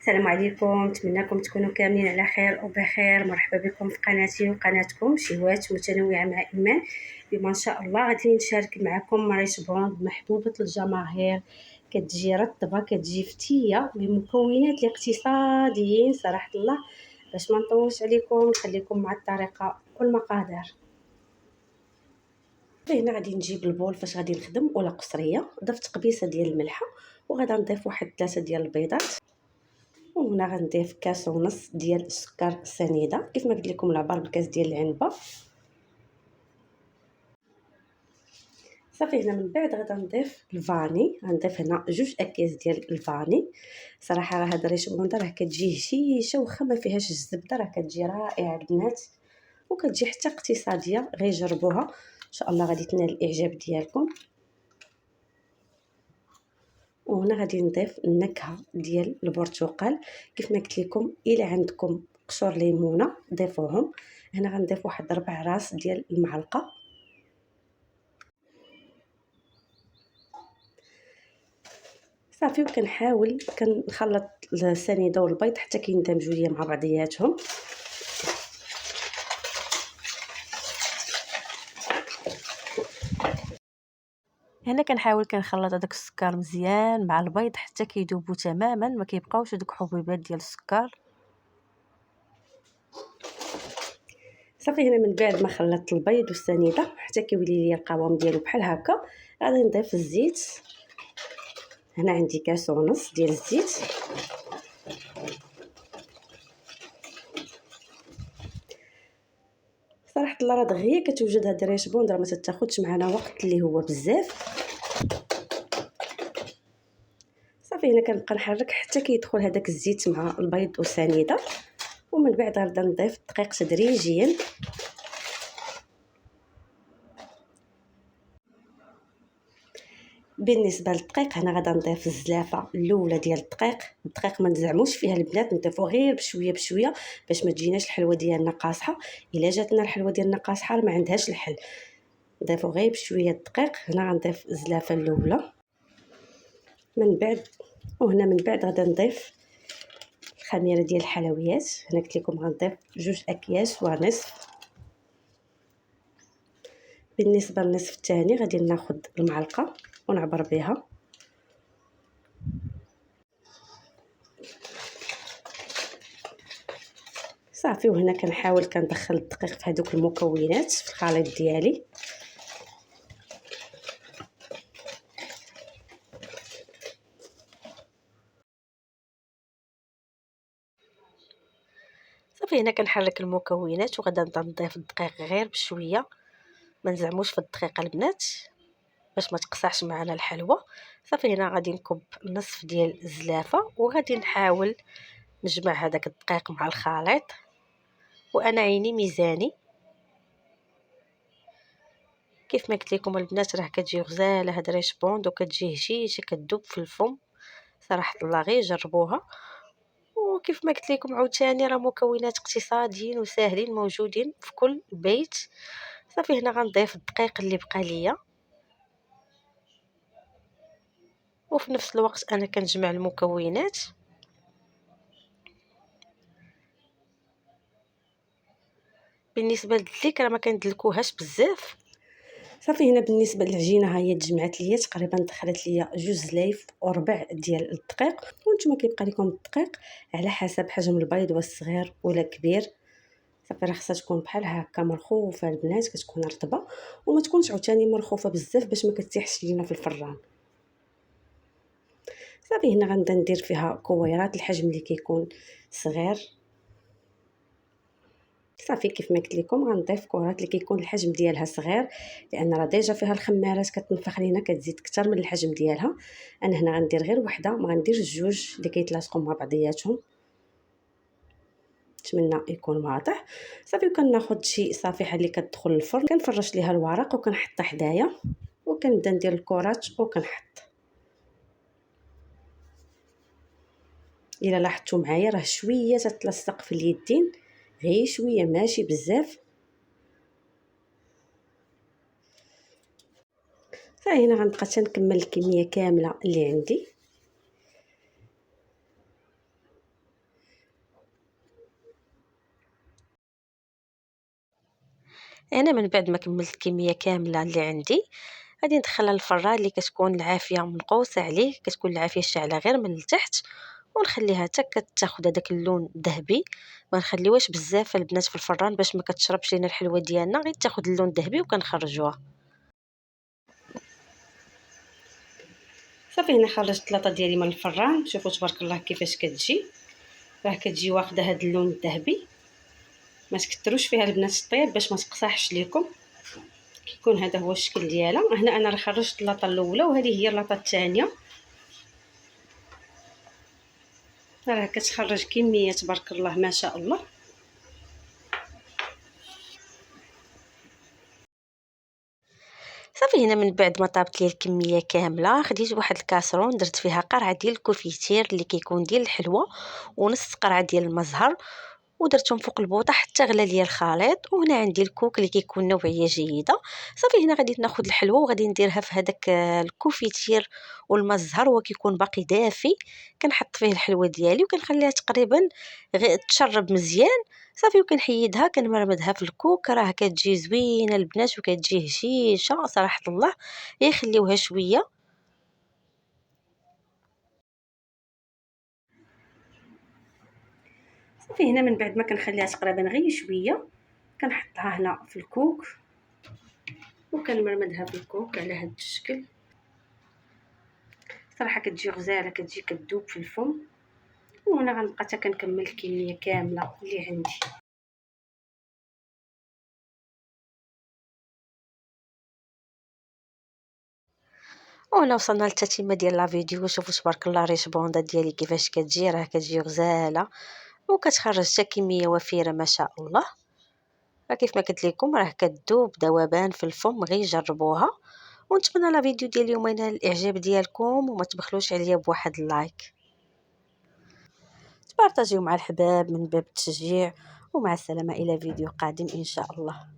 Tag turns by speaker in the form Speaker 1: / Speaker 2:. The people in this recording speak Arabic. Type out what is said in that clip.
Speaker 1: السلام عليكم، نتمنىكم تكونوا كاملين على خير وبخير. مرحبا بكم في قناتي وقناتكم شهوات متنوعه مع ايمان. اليوم ان شاء الله غادي نشارك معكم مريش بوند محبوبه الجماهير، كتجي رطبه، كتجي فتيه بمكونات الاقتصاديين صراحه الله. باش ما نطولش عليكم نخليكم مع الطريقه والمقادير. هنا غادي نجيب البول فاش غادي نخدم ولا قصريه. ضفت قبيصه ديال الملحه وغادي نضيف واحد 3 ديال البيضات، وهنا غنضيف كاس ونص ديال السكر سنيده كيف ما قلت لكم العبار بالكاس ديال العنبه. صافي هنا من بعد غادي نضيف الفاني، غنضيف هنا 2 اكياس ديال الفاني. صراحه راه هاد ريش بلوندا راه كتجي هشيشه واخا ما فيهاش الزبده، راه كتجي رائعه البنات وكتجي حتى اقتصاديه. غير جربوها ان شاء الله غادي تنال الاعجاب ديالكم. وهنا غادي نضيف النكهه ديال البرتقال كيف ما قلت لكم، الا عندكم قشور ليمونه ضيفوهم. هنا غنضيف واحد 4 راس ديال المعلقه. صافي وكنحاول كنخلط السنيده والبيض حتى كيندمجوا ليا مع بعضياتهم. هنا كنحاول كنخلط هذاك السكر مزيان مع البيض حتى كيذوبوا تماما، ما كيبقاوش هذوك حبيبات ديال السكر. صافي هنا من بعد ما خلطت البيض والسنيده حتى كيولي لي القوام ديالو بحال هكا، غادي نضيف الزيت. هنا عندي كاس ونص ديال الزيت. صراحه الله راه دغيا كتوجد هاد الريش بوند، راه ما تاخذش معنا وقت اللي هو بزاف. صافي هنا كنبقى نحرك حتى كيدخل هذاك الزيت مع البيض والسنيده، ومن بعد غنبدا نضيف الدقيق تدريجيا. بالنسبه للدقيق هنا غادا نضيف الزلافه الاولى ديال الدقيق ما نزعموش فيها البنات، نضيفو غير بشويه بشويه باش ما تجيناش الحلوه ديالنا قاصحه. الا جاتنا الحلوه ديالنا قاصحه ما عندهاش الحل، نضيفو غير بشويه الدقيق. هنا غنضيف الزلافه الاولى من بعد، وهنا من بعد غادا نضيف الخميره ديال الحلويات. هنا قلت لكم غنضيف 2 اكياس ونصف. بالنسبه للنصف الثاني غادي ناخذ المعلقه ونعبر بها. صافي وهنا كنحاول كندخل الدقيق في هذوك المكونات في الخليط ديالي. صافي هنا كنحرك المكونات وغادا نبدا نضيف الدقيق غير بشويه، ما نزعموش في الدقيق البنات باش ما تقصحش معنا الحلوى. صافي هنا غادي نكب نصف ديال الزلافه وغادي نحاول نجمع هذاك الدقيق مع الخليط، وانا عيني ميزاني. كيف ما قلت لكم البنات راه كتجي غزاله هاد ريش بوند وكتجي هشيشه كتذوب في الفم. صراحه الله غير جربوها. وكيف ما قلت لكم عاوتاني راه مكونات اقتصاديين وساهلين موجودين في كل بيت. صافي هنا غنضيف الدقيق اللي بقى ليا، وفي نفس الوقت انا كنجمع المكونات. بالنسبه للدليك راه ما كندلكوهاش بزاف. صافي هنا بالنسبه للعجينه ها هي تجمعت ليا تقريبا، دخلت ليا 2 زلايف وربع ديال الدقيق. وانتم كيبقى لكم الدقيق على حسب حجم البيض والصغير ولا كبير. صافي راه خصها تكون بحال هكا مرخوفه البنات، كتكون رطبه وما تكونش عاوتاني مرخوفه بزاف باش ما كتيحش لينا في الفران. صافي هنا غنبدا ندير فيها كويرات الحجم اللي كيكون صغير. صافي كيف ما قلت لكم غنضيف كرات اللي كيكون الحجم ديالها صغير، لان راه ديجا فيها الخمارات كتنفخ لينا كتزيد اكثر من الحجم ديالها. انا هنا غندير غير وحده، ما غنديرش 2 اللي كيتلاصقوا مع بعضياتهم. نتمنى يكون واضح. صافي وكناخذ شي صفيحه اللي كتدخل الفرن، كنفرش ليها الورق وكنحطها حدايا وكنبدا ندير الكرات وكنحط. الا لاحظتوا معايا راه شويه تتلصق في اليدين، غير شويه ماشي بزاف. هنا غنبقى تنكمل الكميه كامله اللي عندي. انا من بعد ما كملت الكميه كامله اللي عندي، غادي ندخلها للفران اللي كتكون العافيه منقوصه عليه، كتكون العافيه شاعله غير من التحت، ونخليها حتى كتاخذ هذاك اللون الذهبي. ما نخليوهاش بزاف البنات في الفران باش ما كتشربش لينا الحلوه ديالنا، غير تاخذ اللون الذهبي وكنخرجوها. صافي هنا خرجت اللاطه ديالي من الفران، شوفوا تبارك الله كيفاش كتجي، راه كتجي واخده هذا اللون الذهبي. ما تكثروش فيها البنات الطياب باش ما تقصحش ليكم. كيكون هذا هو الشكل ديالها. هنا انا راه خرجت اللاطه الاولى وهذه هي اللاطه الثانيه، راه كتخرج كميه تبارك الله ما شاء الله. صافي هنا من بعد ما طابت لي الكميه كامله، خديت واحد الكاسرون درت فيها قرعه ديال الكونفيتير اللي كيكون ديال الحلوه، ونص قرعه ديال المزهر، ودرتهم فوق البوطه حتى غلى ليا الخليط. وهنا عندي الكوك اللي كيكون نوعيه جيده. صافي هنا غادي ناخذ الحلوه وغادي نديرها في هذاك الكونفيتير والمزهر، هو كيكون باقي دافي. كنحط فيه الحلوه ديالي وكنخليها تقريبا غير تشرب مزيان. صافي وكنحيدها كنمرمدها في الكوك، راه كتجي زوينه البنات وكتجي هشيشه صراحه الله. يخليوها شويه. صافي هنا من بعد ما كنخليها تقريبا غير شويه، كنحطها هنا في الكوك وكنمرمدها في الكوك على هذا الشكل. صراحه كتجي غزاله، كتجي كتذوب في الفم. وهنا غنبقى حتى كنكمل الكميه كامله اللي عندي. وهنا وصلنا للتتمه ديال لا فيديو. شوفوا تبارك الله ريشبوندا ديالي كيفاش كتجي، راه كتجي غزاله وكتخرج حتى كميه وفيره ما شاء الله. راه كيف ما قلت لكم راه كتذوب ذوبان في الفم، غير جربوها. ونتمنى لا فيديو ديال اليوم ينال الاعجاب ديالكم، وما تبخلوش عليا بواحد اللايك، تبارطاجيو مع الحباب من باب التشجيع. ومع السلامه الى فيديو قادم ان شاء الله.